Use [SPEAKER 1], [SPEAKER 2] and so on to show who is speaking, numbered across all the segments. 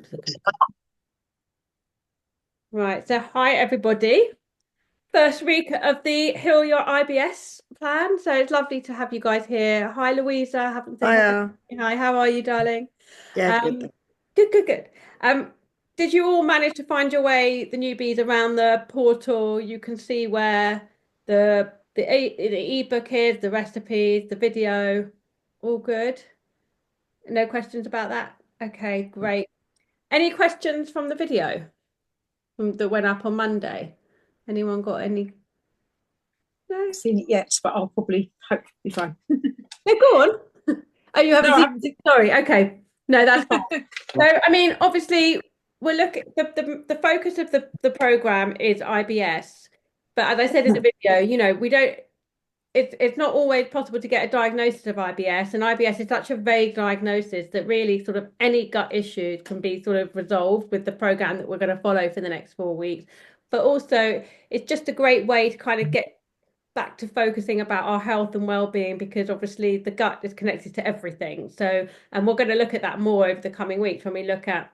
[SPEAKER 1] talk to the Right, so hi everybody. First week of the Heal Your IBS plan. So it's lovely to have you guys here. Hi Louisa, haven't said hi.
[SPEAKER 2] Hiya.
[SPEAKER 1] Hi, how are you, darling?
[SPEAKER 2] Yeah, good.
[SPEAKER 1] Um, good, good, good. Did you all manage to find your way, the newbies, around the portal? You can see where the ebook is, the recipes, the video. All good. No questions about that? Okay, great. Any questions from the video that went up on Monday? Anyone got any? No?
[SPEAKER 2] Seen it yet, but I'll probably hope be fine.
[SPEAKER 1] No, go on. Oh, you haven't
[SPEAKER 2] No, I
[SPEAKER 1] seen
[SPEAKER 2] haven't seen
[SPEAKER 1] it. Sorry. Okay. No, that's fine.
[SPEAKER 2] it.
[SPEAKER 1] So, I mean, obviously, we're looking the focus of the program is IBS, but as I said in the video, we don't. It's not always possible to get a diagnosis of IBS, and IBS is such a vague diagnosis that really sort of any gut issues can be sort of resolved with the program that we're going to follow for the next 4 weeks. But also, it's just a great way to kind of get back to focusing about our health and well-being because obviously the gut is connected to everything. So, and we're going to look at that more over the coming weeks when we look at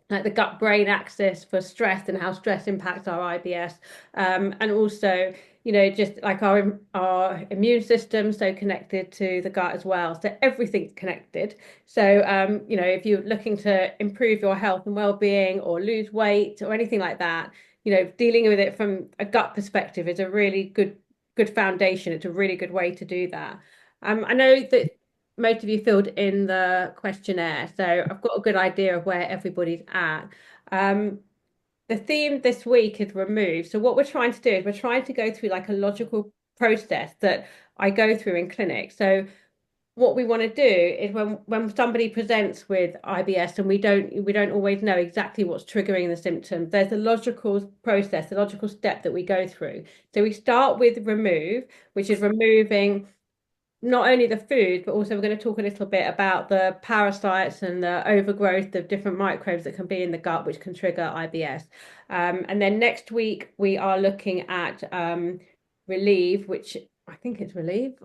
[SPEAKER 1] like the gut brain axis for stress and how stress impacts our IBS. And also, just like our immune system so connected to the gut as well. So everything's connected. So if you're looking to improve your health and well-being or lose weight or anything like that, dealing with it from a gut perspective is a really good foundation. It's a really good way to do that. I know that most of you filled in the questionnaire, so I've got a good idea of where everybody's at. Um, the theme this week is remove. So what we're trying to do is we're trying to go through like a logical process that I go through in clinic. So what we want to do is when somebody presents with IBS and we don't always know exactly what's triggering the symptom, there's a logical process, a logical step that we go through. So we start with remove, which is removing not only the food, but also we're going to talk a little bit about the parasites and the overgrowth of different microbes that can be in the gut, which can trigger IBS. And then next week we are looking at relieve, which I think it's relieve.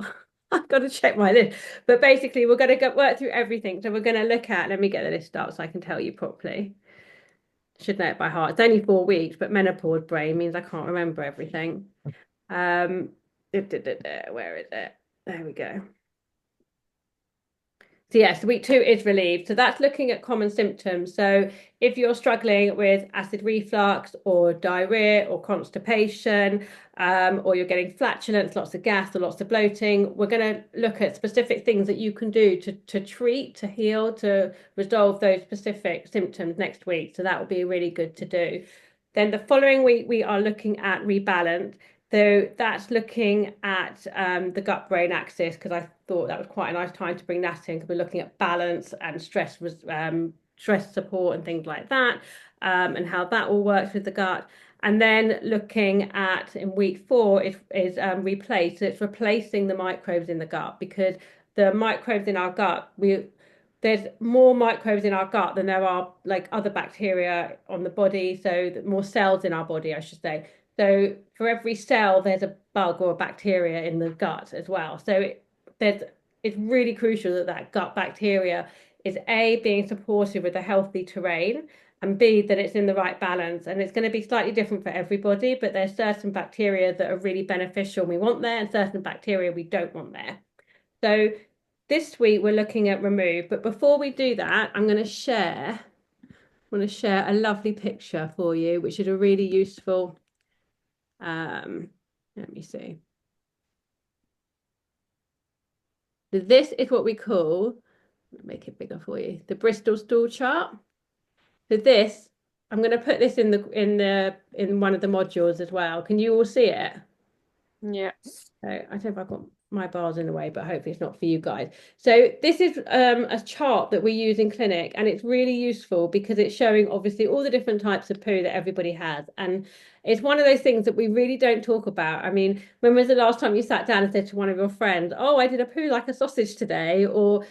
[SPEAKER 1] I've got to check my list. But basically, we're going to work through everything. So we're going to look at, let me get the list up so I can tell you properly. Should know it by heart. It's only 4 weeks, but menopause brain means I can't remember everything. Um, where is it? There we go. So yes, week 2 is relieved. So that's looking at common symptoms. So if you're struggling with acid reflux or diarrhea or constipation, or you're getting flatulence, lots of gas or lots of bloating, we're going to look at specific things that you can do to treat, to heal, to resolve those specific symptoms next week. So that will be really good to do. Then the following week, we are looking at rebalance. So that's looking at the gut brain axis because I thought that was quite a nice time to bring that in because we're looking at balance and stress support and things like that, and how that all works with the gut. And then looking at in week 4 is replace. So it's replacing the microbes in the gut because the microbes in our gut, there's more microbes in our gut than there are like other bacteria on the body. So more cells in our body, I should say. So for every cell, there's a bug or a bacteria in the gut as well. So it's really crucial that that gut bacteria is A, being supportive with a healthy terrain, and B, that it's in the right balance. And it's going to be slightly different for everybody, but there's certain bacteria that are really beneficial and we want there, and certain bacteria we don't want there. So this week we're looking at remove, but before we do that, I want to share a lovely picture for you, which is a really useful let me see. So this is what we call, make it bigger for you, the Bristol stool chart. So this, I'm going to put this in one of the modules as well. Can you all see it?
[SPEAKER 2] Yeah.
[SPEAKER 1] So I don't know if I've got my bars in the way, but hopefully it's not for you guys. So this is a chart that we use in clinic, and it's really useful because it's showing obviously all the different types of poo that everybody has. And it's one of those things that we really don't talk about. I mean, when was the last time you sat down and said to one of your friends, "Oh, I did a poo like a sausage today," or,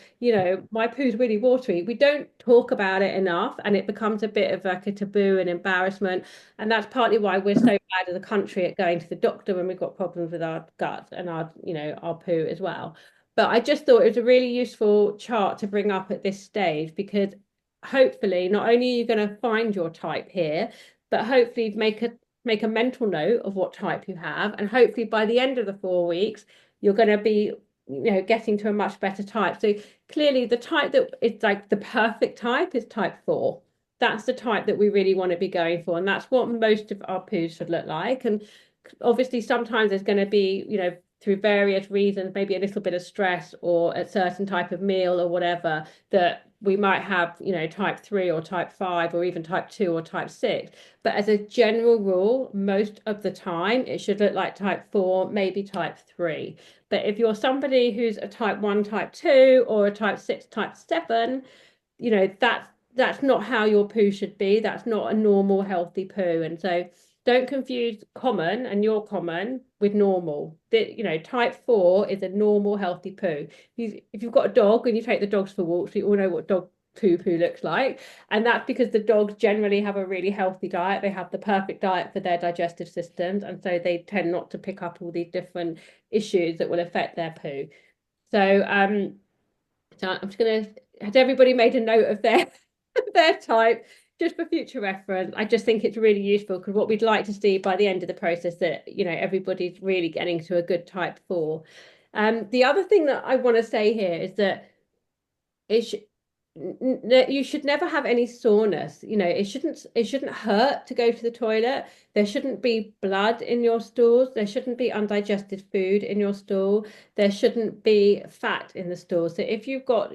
[SPEAKER 1] "My poo's really watery." We don't talk about it enough, and it becomes a bit of like a taboo and embarrassment. And that's partly why we're so bad as a country at going to the doctor when we've got problems with our gut and our poo as well. But I just thought it was a really useful chart to bring up at this stage because hopefully not only are you going to find your type here, but hopefully make a mental note of what type you have, and hopefully by the end of the 4 weeks, you're going to be, getting to a much better type. So clearly, the type that is like the perfect type is type 4. That's the type that we really want to be going for, and that's what most of our poos should look like. And obviously, sometimes there's going to be, through various reasons, maybe a little bit of stress or a certain type of meal or whatever, that we might have, type 3 or type 5 or even type 2 or type 6. But as a general rule, most of the time, it should look like type 4, maybe type 3. But if you're somebody who's a type 1, type 2, or a type 6, type 7, that's not how your poo should be. That's not a normal, healthy poo. And so don't confuse common, and you're common, with normal. Type 4 is a normal, healthy poo. If you've got a dog and you take the dogs for walks, we all know what dog poo looks like. And that's because the dogs generally have a really healthy diet. They have the perfect diet for their digestive systems. And so they tend not to pick up all these different issues that will affect their poo. So I'm just gonna, has everybody made a note of their type just for future reference? I just think it's really useful, because what we'd like to see by the end of the process, that everybody's really getting to a good type 4. The other thing that I want to say here is that it sh you should never have any soreness. It shouldn't hurt to go to the toilet. There shouldn't be blood in your stools. There shouldn't be undigested food in your stool. There shouldn't be fat in the stool. So if you've got,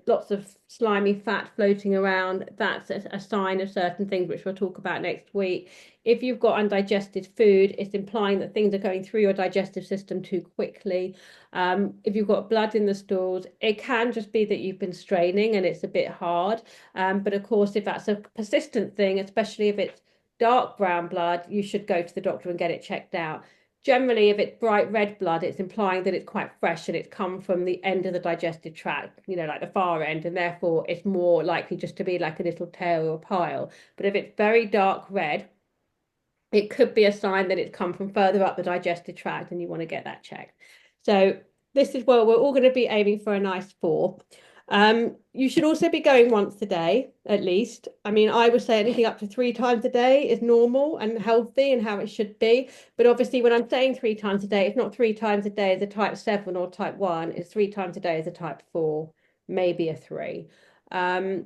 [SPEAKER 1] lots of slimy fat floating around, that's a sign of certain things, which we'll talk about next week. If you've got undigested food, it's implying that things are going through your digestive system too quickly. If you've got blood in the stools, it can just be that you've been straining and it's a bit hard. But of course, if that's a persistent thing, especially if it's dark brown blood, you should go to the doctor and get it checked out. Generally, if it's bright red blood, it's implying that it's quite fresh and it's come from the end of the digestive tract, like the far end, and therefore it's more likely just to be like a little tail or pile. But if it's very dark red, it could be a sign that it's come from further up the digestive tract and you want to get that checked. So this is where we're all going to be aiming for a nice 4. You should also be going once a day, at least. I mean, I would say anything up to 3 times a day is normal and healthy and how it should be. But obviously, when I'm saying 3 times a day, it's not 3 times a day as a type 7 or type 1. It's 3 times a day as a type 4, maybe a 3. And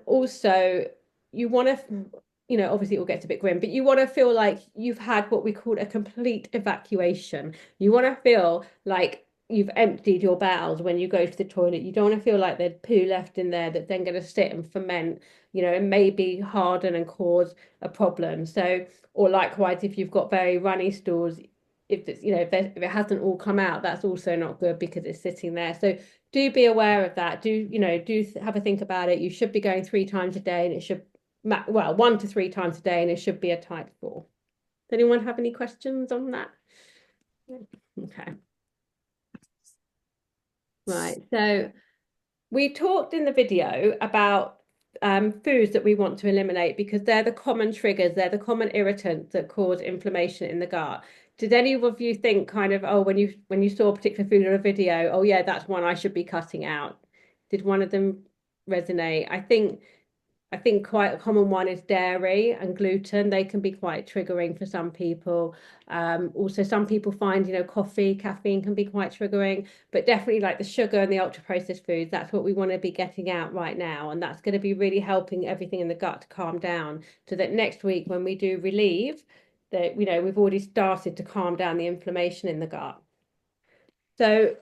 [SPEAKER 1] also, you want to, obviously it all gets a bit grim, but you want to feel like you've had what we call a complete evacuation. You want to feel like you've emptied your bowels when you go to the toilet. You don't want to feel like there's poo left in there that's then going to sit and ferment, and maybe harden and cause a problem. So, or likewise, if you've got very runny stools, if it's, if it hasn't all come out, that's also not good because it's sitting there. So do be aware of that. Do have a think about it. You should be going 3 times a day, and it should, well, 1 to 3 times a day, and it should be a type 4. Does anyone have any questions on that? Okay. Right. So we talked in the video about foods that we want to eliminate because they're the common triggers, they're the common irritants that cause inflammation in the gut. Did any of you think kind of, oh, when you saw a particular food on a video, oh yeah, that's one I should be cutting out? Did one of them resonate? I think quite a common one is dairy and gluten. They can be quite triggering for some people. Also, some people find, coffee, caffeine can be quite triggering, but definitely like the sugar and the ultra processed foods, that's what we want to be getting out right now. And that's going to be really helping everything in the gut to calm down so that next week when we do relieve, that, we've already started to calm down the inflammation in the gut. So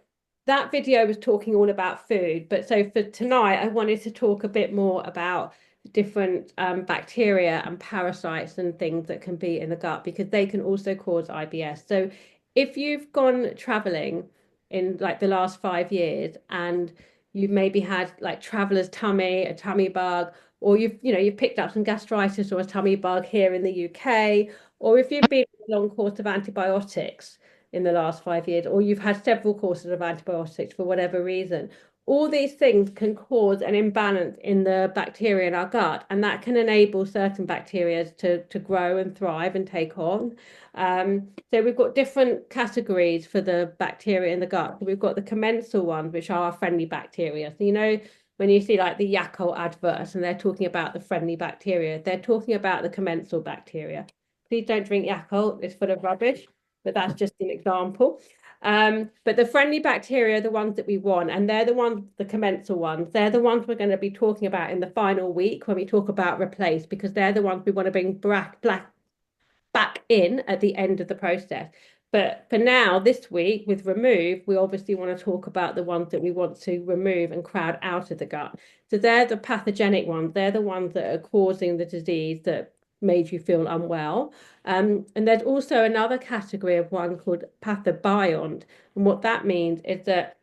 [SPEAKER 1] that video was talking all about food, but so for tonight, I wanted to talk a bit more about different bacteria and parasites and things that can be in the gut because they can also cause IBS. So if you've gone traveling in like the last 5 years and you've maybe had like traveler's tummy, a tummy bug, or you've picked up some gastritis or a tummy bug here in the UK, or if you've been on a long course of antibiotics in the last 5 years, or you've had several courses of antibiotics for whatever reason, all these things can cause an imbalance in the bacteria in our gut, and that can enable certain bacteria to grow and thrive and take on. So we've got different categories for the bacteria in the gut. We've got the commensal ones, which are our friendly bacteria. So, when you see like the Yakult adverts and they're talking about the friendly bacteria, they're talking about the commensal bacteria. Please don't drink Yakult, it's full of rubbish, but that's just an example. But the friendly bacteria are the ones that we want, and they're the ones, the commensal ones, they're the ones we're going to be talking about in the final week when we talk about replace, because they're the ones we want to bring back in at the end of the process. But for now, this week with remove, we obviously want to talk about the ones that we want to remove and crowd out of the gut. So they're the pathogenic ones. They're the ones that are causing the disease that made you feel unwell. And there's also another category of one called pathobiont. And what that means is that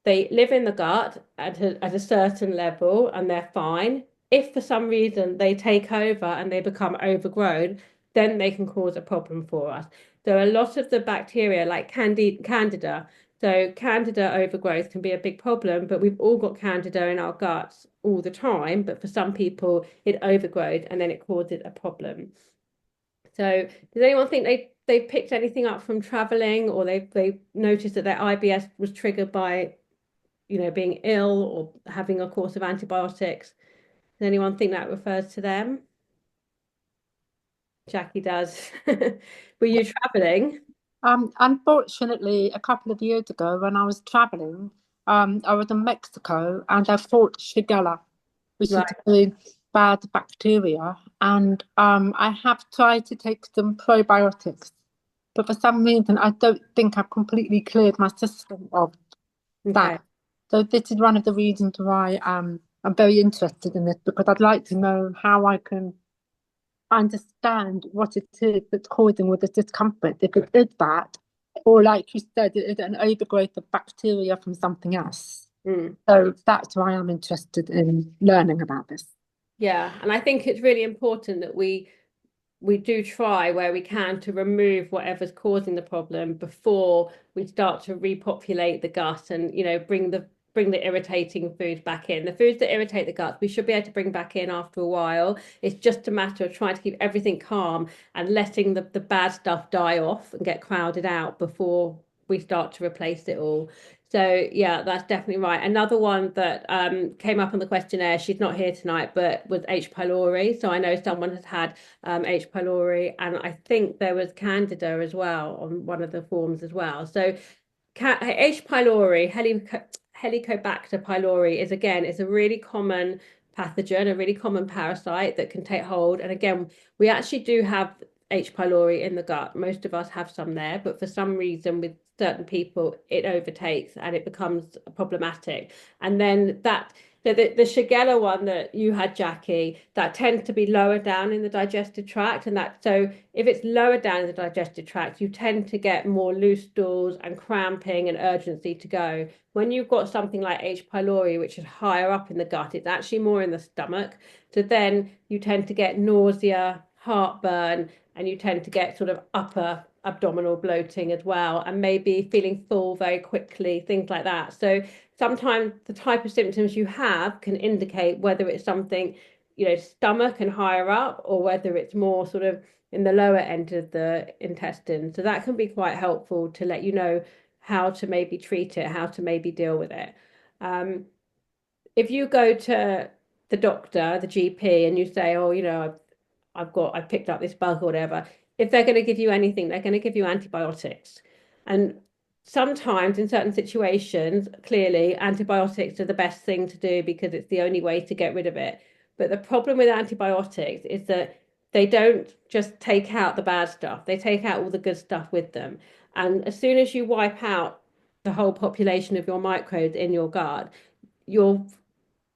[SPEAKER 1] they live in the gut at a certain level and they're fine. If for some reason they take over and they become overgrown, then they can cause a problem for us. So a lot of the bacteria, like Candida, so Candida overgrowth can be a big problem, but we've all got Candida in our guts all the time. But for some people, it overgrows and then it causes a problem. So does anyone think they picked anything up from traveling, or they noticed that their IBS was triggered by being ill or having a course of antibiotics? Does anyone think that refers to them? Jackie does. Were you traveling?
[SPEAKER 2] Unfortunately, a couple of years ago when I was traveling, I was in Mexico and I caught Shigella, which is
[SPEAKER 1] Right.
[SPEAKER 2] a really bad bacteria. And I have tried to take some probiotics, but for some reason, I don't think I've completely cleared my system of
[SPEAKER 1] Okay.
[SPEAKER 2] that. So this is one of the reasons why I'm very interested in this, because I'd like to know how I can understand what it is that's causing all this discomfort. If it is that, or like you said, it is an overgrowth of bacteria from something else.
[SPEAKER 1] Mm.
[SPEAKER 2] So that's why I'm interested in learning about this.
[SPEAKER 1] Yeah, and I think it's really important that we do try where we can to remove whatever's causing the problem before we start to repopulate the gut and bring the irritating food back in. The foods that irritate the gut, we should be able to bring back in after a while. It's just a matter of trying to keep everything calm and letting the bad stuff die off and get crowded out before we start to replace it all. So yeah, that's definitely right. Another one that came up on the questionnaire, she's not here tonight, but was H. pylori. So I know someone has had H. pylori, and I think there was Candida as well on one of the forms as well. So H. pylori, Helicobacter pylori is a really common pathogen, a really common parasite that can take hold. And again, we actually do have H. pylori in the gut. Most of us have some there, but for some reason with certain people, it overtakes and it becomes problematic. And then the Shigella one that you had, Jackie, that tends to be lower down in the digestive tract, and that so if it's lower down in the digestive tract, you tend to get more loose stools and cramping and urgency to go. When you've got something like H. pylori, which is higher up in the gut, it's actually more in the stomach. So then you tend to get nausea, heartburn, and you tend to get sort of upper abdominal bloating as well, and maybe feeling full very quickly, things like that. So sometimes the type of symptoms you have can indicate whether it's something, stomach and higher up, or whether it's more sort of in the lower end of the intestine. So that can be quite helpful to let you know how to maybe treat it, how to maybe deal with it. Um, if you go to the doctor, the GP, and you say, oh, I've picked up this bug or whatever. If they're going to give you anything, they're going to give you antibiotics. And sometimes in certain situations, clearly antibiotics are the best thing to do because it's the only way to get rid of it. But the problem with antibiotics is that they don't just take out the bad stuff, they take out all the good stuff with them. And as soon as you wipe out the whole population of your microbes in your gut, you're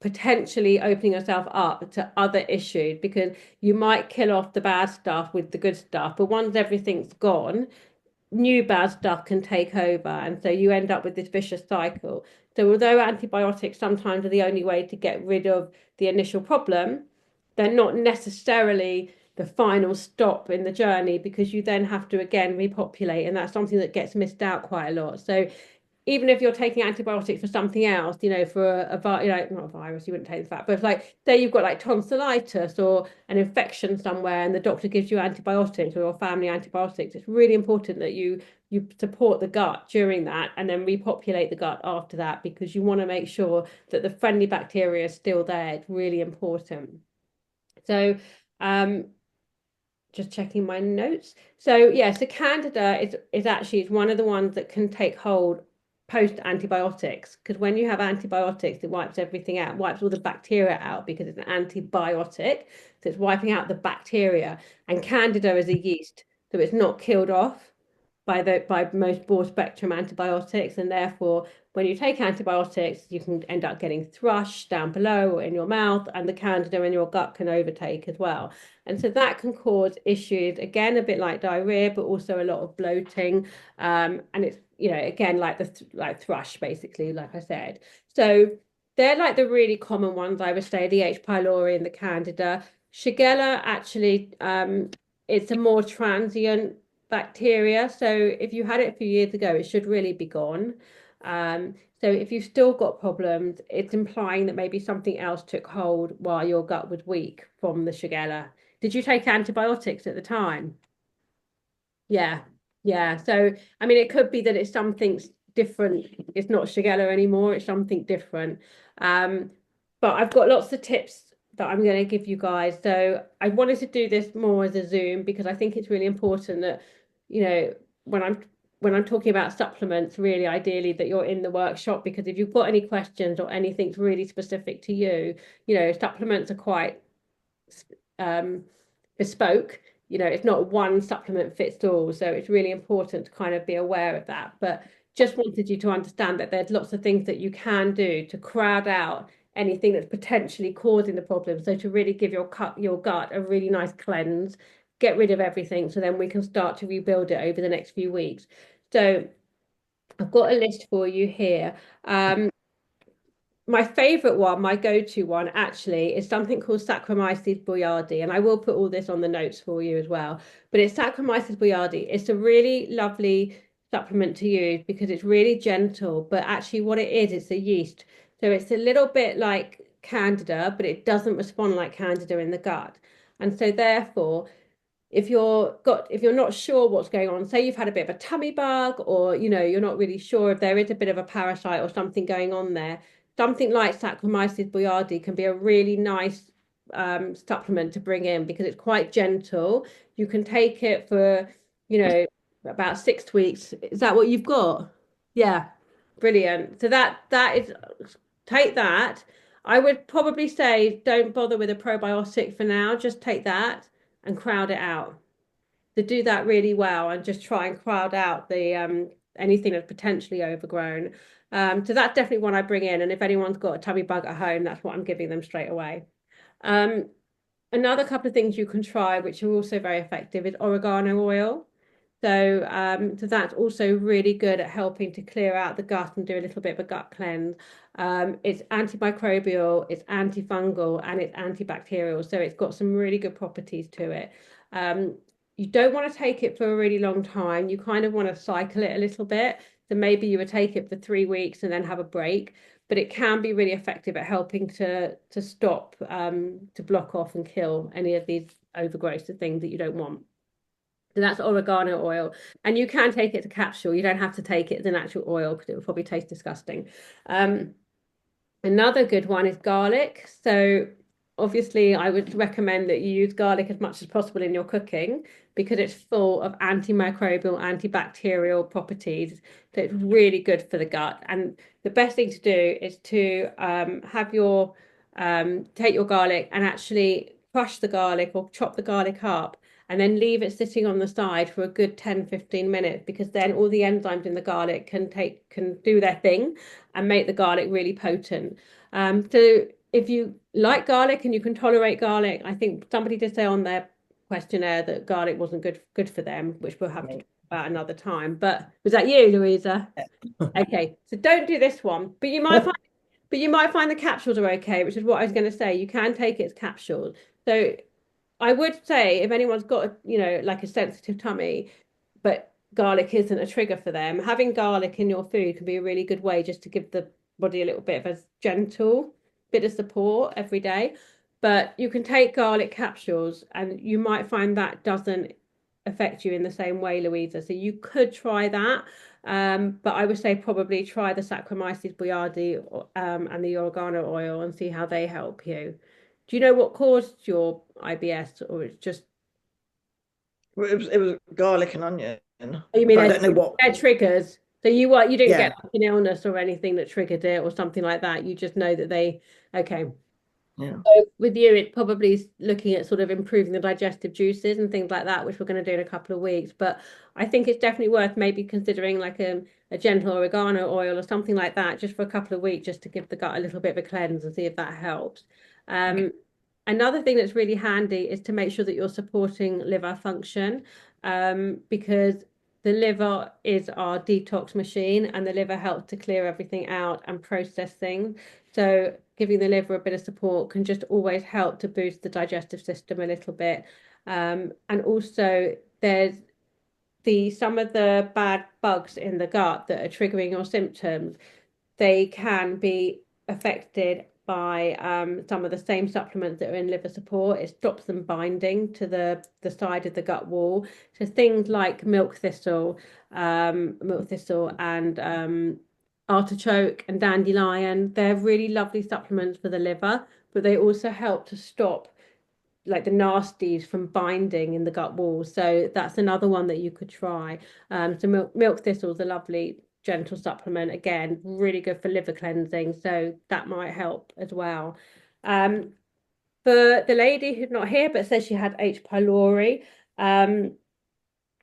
[SPEAKER 1] potentially opening yourself up to other issues, because you might kill off the bad stuff with the good stuff, but once everything's gone, new bad stuff can take over, and so you end up with this vicious cycle. So although antibiotics sometimes are the only way to get rid of the initial problem, they're not necessarily the final stop in the journey, because you then have to again repopulate, and that's something that gets missed out quite a lot. So even if you're taking antibiotics for something else, for not a virus, you wouldn't take that, but it's like, say you've got like tonsillitis or an infection somewhere, and the doctor gives you antibiotics or your family antibiotics, it's really important that you support the gut during that and then repopulate the gut after that because you want to make sure that the friendly bacteria is still there. It's really important. So, um, just checking my notes. So yeah, so Candida is actually it's one of the ones that can take hold post antibiotics because when you have antibiotics, it wipes everything out, wipes all the bacteria out because it's an antibiotic. So it's wiping out the bacteria. And Candida is a yeast, so it's not killed off by most broad spectrum antibiotics, and therefore when you take antibiotics, you can end up getting thrush down below or in your mouth, and the candida in your gut can overtake as well. And so that can cause issues, again, a bit like diarrhea, but also a lot of bloating. And it's, again, like like thrush, basically, like I said. So they're like the really common ones, I would say, the H. pylori and the candida. Shigella actually, it's a more transient bacteria. So if you had it a few years ago, it should really be gone. So if you've still got problems, it's implying that maybe something else took hold while your gut was weak from the Shigella. Did you take antibiotics at the time? Yeah, yeah. So, I mean, it could be that it's something different. It's not Shigella anymore. It's something different. Um, but I've got lots of tips that I'm going to give you guys. So I wanted to do this more as a Zoom because I think it's really important that, you know, when I'm talking about supplements, really ideally that you're in the workshop because if you've got any questions or anything's really specific to you, supplements are quite um, bespoke. It's not one supplement fits all. So it's really important to kind of be aware of that. But just wanted you to understand that there's lots of things that you can do to crowd out anything that's potentially causing the problem. So to really give your gut a really nice cleanse, get rid of everything, so then we can start to rebuild it over the next few weeks. So I've got a list for you here. My favorite one, my go-to one actually, is something called Saccharomyces boulardii, and I will put all this on the notes for you as well. But it's Saccharomyces boulardii. It's a really lovely supplement to use because it's really gentle, but actually what it is, it's a yeast. So it's a little bit like Candida, but it doesn't respond like Candida in the gut. And so therefore, if you're not sure what's going on, say you've had a bit of a tummy bug, or you're not really sure if there is a bit of a parasite or something going on there, something like Saccharomyces boulardii can be a really nice supplement to bring in because it's quite gentle. You can take it for you know about 6 weeks. Is that what you've got? Yeah, brilliant. So that is, take that. I would probably say don't bother with a probiotic for now, just take that and crowd it out. To do that really well and just try and crowd out the anything that's potentially overgrown. So that's definitely one I bring in. And if anyone's got a tummy bug at home, that's what I'm giving them straight away. Um, Another couple of things you can try, which are also very effective, is oregano oil. So that's also really good at helping to clear out the gut and do a little bit of a gut cleanse. It's antimicrobial, it's antifungal, and it's antibacterial. So it's got some really good properties to it. Um, you don't want to take it for a really long time. You kind of want to cycle it a little bit. So maybe you would take it for 3 weeks and then have a break. But it can be really effective at helping to stop to block off and kill any of these overgrowths of things that you don't want. So that's oregano oil. And you can take it as a capsule. You don't have to take it as an actual oil because it will probably taste disgusting. Um, Another good one is garlic. So obviously I would recommend that you use garlic as much as possible in your cooking because it's full of antimicrobial, antibacterial properties. So it's really good for the gut. And the best thing to do is to have your take your garlic and actually crush the garlic or chop the garlic up and then leave it sitting on the side for a good 10-15 minutes because then all the enzymes in the garlic can do their thing and make the garlic really potent. So if you like garlic and you can tolerate garlic, I think somebody did say on their questionnaire that garlic wasn't good for them, which we'll have to talk about another time. But was that you, Louisa? Okay, so don't do this one, but you might find the capsules are okay, which is what I was going to say. You can take it as capsules. So I would say if anyone's got like a sensitive tummy, but garlic isn't a trigger for them, having garlic in your food can be a really good way just to give the body a little bit of a gentle bit of support every day. But you can take garlic capsules and you might find that doesn't affect you in the same way, Louisa. So you could try that. But I would say probably try the Saccharomyces boulardii and the oregano oil and see how they help you. Do you know what caused your IBS, or it's just
[SPEAKER 3] Well, it was garlic and onion,
[SPEAKER 1] oh, you mean
[SPEAKER 3] but I don't know what.
[SPEAKER 1] they're triggers? So you didn't get
[SPEAKER 3] Yeah,
[SPEAKER 1] like an illness or anything that triggered it or something like that. You just know that they okay.
[SPEAKER 3] yeah.
[SPEAKER 1] So with you, it's probably looking at sort of improving the digestive juices and things like that, which we're going to do in a couple of weeks. But I think it's definitely worth maybe considering like a gentle oregano oil or something like that, just for a couple of weeks, just to give the gut a little bit of a cleanse and see if that helps.
[SPEAKER 3] Okay.
[SPEAKER 1] Um, Another thing that's really handy is to make sure that you're supporting liver function, because the liver is our detox machine and the liver helps to clear everything out and process things. So giving the liver a bit of support can just always help to boost the digestive system a little bit. And also there's the some of the bad bugs in the gut that are triggering your symptoms, they can be affected by some of the same supplements that are in liver support. It stops them binding to the side of the gut wall. So things like milk thistle and artichoke and dandelion, they're really lovely supplements for the liver, but they also help to stop like the nasties from binding in the gut wall. So that's another one that you could try. So milk thistle is a lovely gentle supplement. Again, really good for liver cleansing. So that might help as well. Um, for the lady who's not here but says she had H. pylori, um,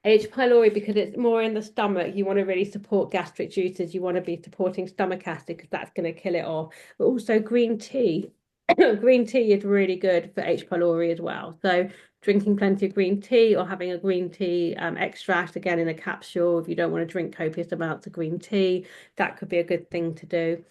[SPEAKER 1] H. pylori, because it's more in the stomach, you want to really support gastric juices. You want to be supporting stomach acid because that's going to kill it off. But also green tea. Green tea is really good for H. pylori as well. So drinking plenty of green tea or having a green tea extract, again in a capsule, if you don't want to drink copious amounts of green tea, that could be a good thing to do.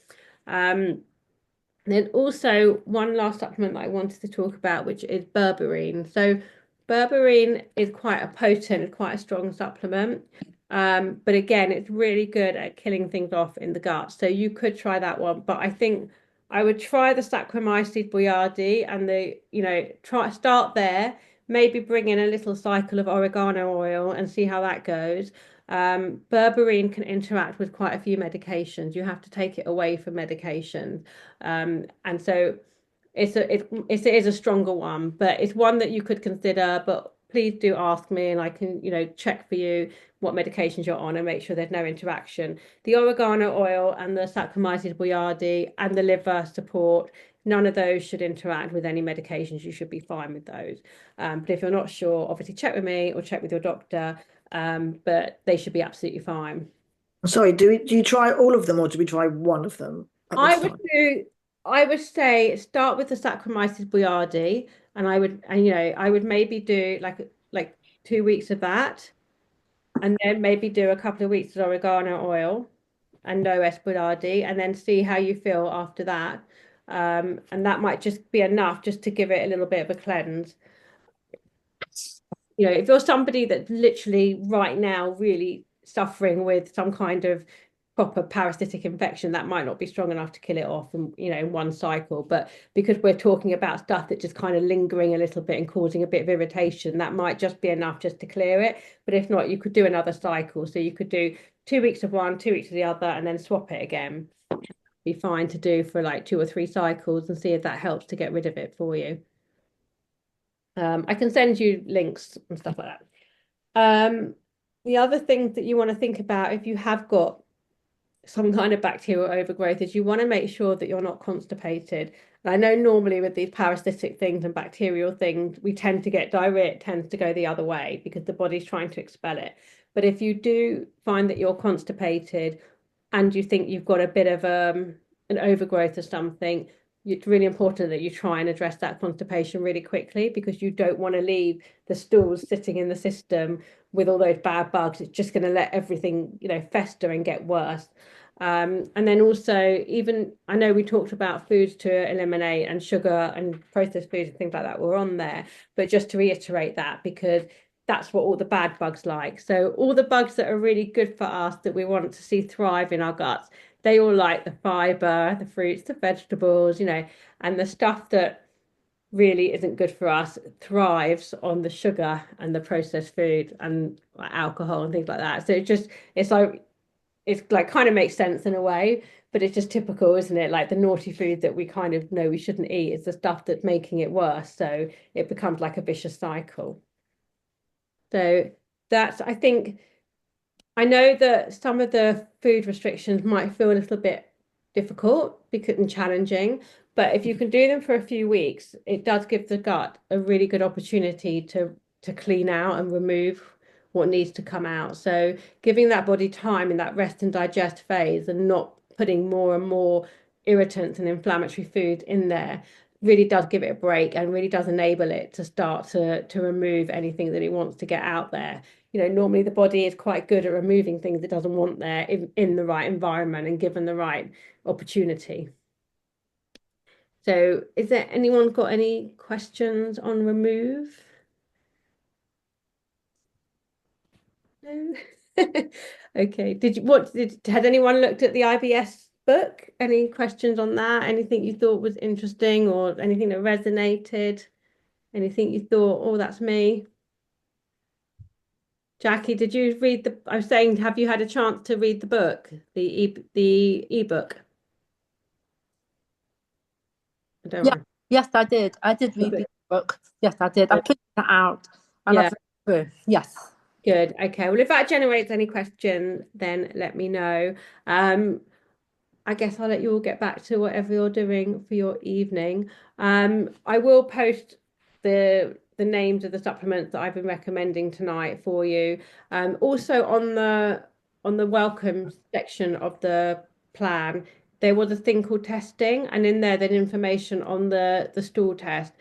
[SPEAKER 1] Then also one last supplement that I wanted to talk about, which is berberine. So berberine is quite a potent, quite a strong supplement. But again, it's really good at killing things off in the gut. So you could try that one. But I think I would try the Saccharomyces boulardii and try start there. Maybe bring in a little cycle of oregano oil and see how that goes. Berberine can interact with quite a few medications. You have to take it away from medications. And so it is a stronger one, but it's one that you could consider. But please do ask me, and I can, check for you what medications you're on and make sure there's no interaction. The oregano oil and the Saccharomyces boulardii and the liver support, none of those should interact with any medications. You should be fine with those. But if you're not sure, obviously check with me or check with your doctor. But they should be absolutely fine.
[SPEAKER 3] Sorry, do you try all of them or do we try one of them at the
[SPEAKER 1] I would
[SPEAKER 3] time?
[SPEAKER 1] do, I would say start with the Saccharomyces boulardii, and I would maybe do like 2 weeks of that, and then maybe do a couple of weeks of oregano oil and no S boulardii, and then see how you feel after that. And that might just be enough just to give it a little bit of a cleanse. If you're somebody that's literally right now really suffering with some kind of proper parasitic infection, that might not be strong enough to kill it off in one cycle. But because we're talking about stuff that's just kind of lingering a little bit and causing a bit of irritation, that might just be enough just to clear it. But if not, you could do another cycle. So you could do 2 weeks of one, 2 weeks of the other, and then swap it again. Be fine to do for like 2 or 3 cycles and see if that helps to get rid of it for you. I can send you links and stuff like that. The other thing that you want to think about if you have got some kind of bacterial overgrowth is you want to make sure that you're not constipated. And I know normally with these parasitic things and bacterial things, we tend to get diarrhea, it tends to go the other way because the body's trying to expel it. But if you do find that you're constipated and you think you've got a bit of an overgrowth or something, it's really important that you try and address that constipation really quickly because you don't want to leave the stools sitting in the system with all those bad bugs. It's just going to let everything, fester and get worse. And then also, even I know we talked about foods to eliminate and sugar and processed foods and things like that were on there, but just to reiterate that because that's what all the bad bugs like. So all the bugs that are really good for us that we want to see thrive in our guts, they all like the fiber, the fruits, the vegetables, and the stuff that really isn't good for us thrives on the sugar and the processed food and alcohol and things like that. So it's like kind of makes sense in a way, but it's just typical, isn't it? Like the naughty food that we kind of know we shouldn't eat is the stuff that's making it worse. So it becomes like a vicious cycle. So I think I know that some of the food restrictions might feel a little bit difficult because and challenging, but if you can do them for a few weeks, it does give the gut a really good opportunity to clean out and remove what needs to come out. So giving that body time in that rest and digest phase and not putting more and more irritants and inflammatory food in there really does give it a break and really does enable it to start to remove anything that it wants to get out there. Normally the body is quite good at removing things it doesn't want there in the right environment and given the right opportunity. So is there anyone got any questions on remove? No? Okay. Had anyone looked at the IBS book? Any questions on that? Anything you thought was interesting or anything that resonated? Anything you thought, oh, that's me? Jackie, did you read I was saying, have you had a chance to read the book, the ebook? I don't
[SPEAKER 2] Yeah,
[SPEAKER 1] want
[SPEAKER 2] yes, I did. I did read
[SPEAKER 1] to.
[SPEAKER 2] the book. Yes, I did. I printed that out and I've
[SPEAKER 1] Yeah,
[SPEAKER 2] read through. Yes.
[SPEAKER 1] good. Okay. Well, if that generates any questions, then let me know. I guess I'll let you all get back to whatever you're doing for your evening. I will post the names of the supplements that I've been recommending tonight for you. Also on the welcome section of the plan, there was a thing called testing, and in there, there's information on the stool test.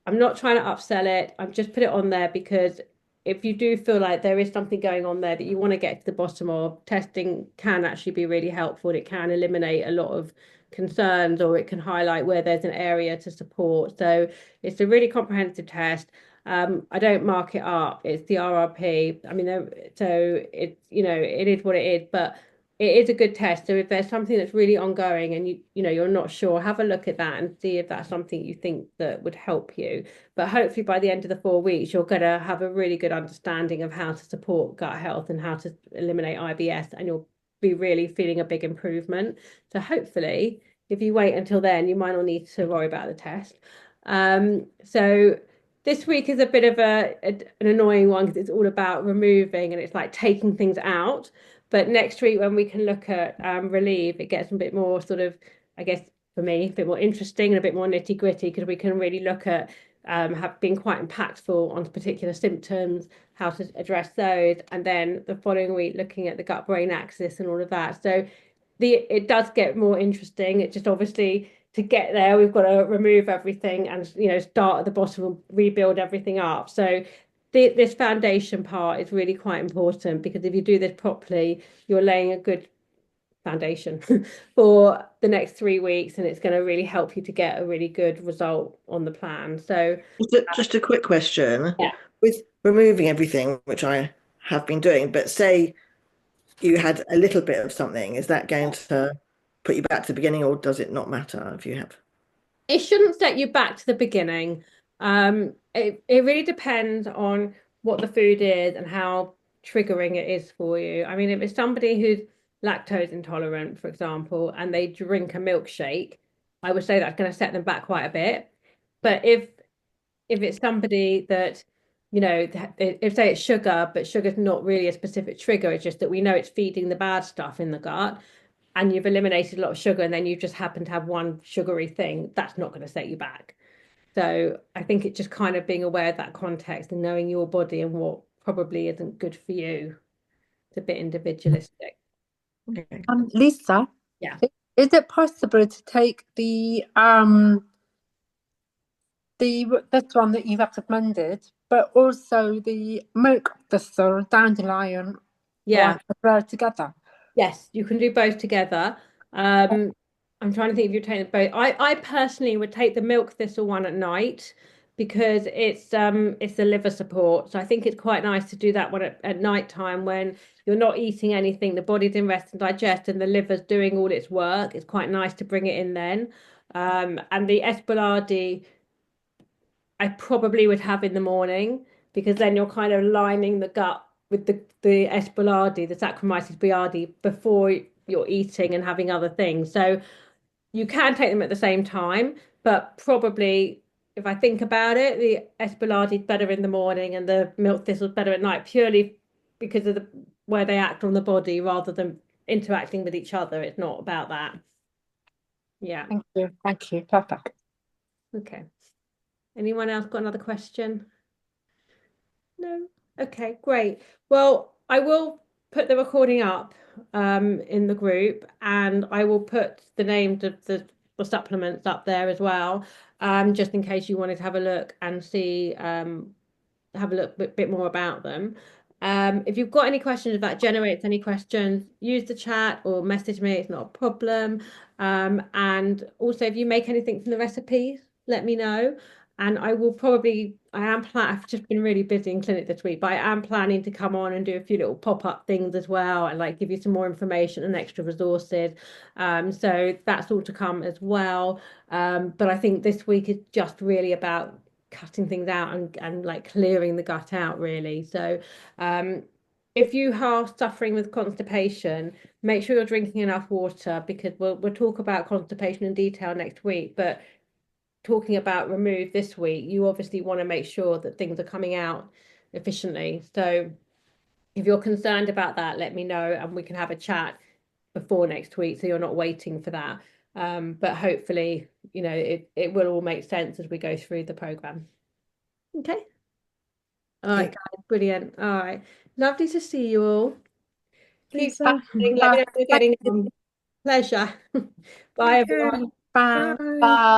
[SPEAKER 1] I'm not trying to upsell it. I've just put it on there because if you do feel like there is something going on there that you want to get to the bottom of, testing can actually be really helpful. It can eliminate a lot of concerns or it can highlight where there's an area to support. So it's a really comprehensive test. I don't mark it up. It's the RRP. I mean, so it is what it is, but it is a good test. So if there's something that's really ongoing and you're not sure, have a look at that and see if that's something you think that would help you. But hopefully by the end of the 4 weeks, you're going to have a really good understanding of how to support gut health and how to eliminate IBS, and you'll be really feeling a big improvement. So hopefully, if you wait until then, you might not need to worry about the test. So this week is a bit of an annoying one because it's all about removing and it's like taking things out. But next week, when we can look at relief, it gets a bit more sort of, I guess, for me, a bit more interesting and a bit more nitty gritty because we can really look at have been quite impactful on particular symptoms, how to address those, and then the following week looking at the gut brain axis and all of that. So it does get more interesting. It just obviously to get there, we've got to remove everything and start at the bottom and rebuild everything up. So this foundation part is really quite important because if you do this properly, you're laying a good foundation for the next 3 weeks, and it's going to really help you to get a really good result on the plan. So,
[SPEAKER 3] Just a quick question.
[SPEAKER 1] yeah.
[SPEAKER 3] With removing everything, which I have been doing, but say you had a little bit of something, is that going to put you back to the beginning, or does it not matter if you have?
[SPEAKER 1] It shouldn't set you back to the beginning. It really depends on what the food is and how triggering it is for you. I mean, if it's somebody who's lactose intolerant, for example, and they drink a milkshake, I would say that's going to set them back quite a bit. But if it's somebody that, if say it's sugar, but sugar's not really a specific trigger, it's just that we know it's feeding the bad stuff in the gut, and you've eliminated a lot of sugar, and then you just happen to have one sugary thing, that's not going to set you back. So I think it's just kind of being aware of that context and knowing your body and what probably isn't good for you. It's a bit individualistic.
[SPEAKER 3] Okay.
[SPEAKER 2] Lisa,
[SPEAKER 1] Yeah.
[SPEAKER 2] is it possible to take this one that you've recommended, but also the milk thistle dandelion
[SPEAKER 1] Yeah.
[SPEAKER 2] one as well together?
[SPEAKER 1] Yes, you can do both together. I'm trying to think if you're taking both. I personally would take the milk thistle one at night because it's the liver support. So I think it's quite nice to do that one at night time when you're not eating anything, the body's in rest and digest, and the liver's doing all its work. It's quite nice to bring it in then. And the Esplanade I probably would have in the morning because then you're kind of lining the gut with the Esplanade, the Saccharomyces boulardii, before you're eating and having other things. So you can take them at the same time, but probably if I think about it, the Esplanade is better in the morning and the milk thistle is better at night, purely because of the where they act on the body rather than interacting with each other. It's not about that. Yeah.
[SPEAKER 2] Thank you. Thank you. Perfect.
[SPEAKER 1] Okay. Anyone else got another question? No. Okay, great. Well, I will put the recording up in the group, and I will put the names of the supplements up there as well, just in case you wanted to have a look and see have a look bit more about them. If you've got any questions, if that generates any questions, use the chat or message me. It's not a problem. And also, if you make anything from the recipes, let me know. And I will probably, I've just been really busy in clinic this week, but I am planning to come on and do a few little pop-up things as well and like give you some more information and extra resources. So that's all to come as well. But I think this week is just really about cutting things out and like clearing the gut out really. So if you are suffering with constipation, make sure you're drinking enough water because we'll talk about constipation in detail next week. But talking about remove this week, you obviously want to make sure that things are coming out efficiently. So if you're concerned about that, let me know and we can have a chat before next week so you're not waiting for that. But hopefully, it will all make sense as we go through the program. Okay. All right, guys, brilliant. All right. Lovely to see you all. Keep
[SPEAKER 2] Lisa.
[SPEAKER 1] practicing. Let me know if you're
[SPEAKER 2] Thank
[SPEAKER 1] getting
[SPEAKER 2] you.
[SPEAKER 1] pleasure. Bye,
[SPEAKER 2] Thank
[SPEAKER 1] everyone.
[SPEAKER 2] you. Bye.
[SPEAKER 3] Bye.
[SPEAKER 2] Bye.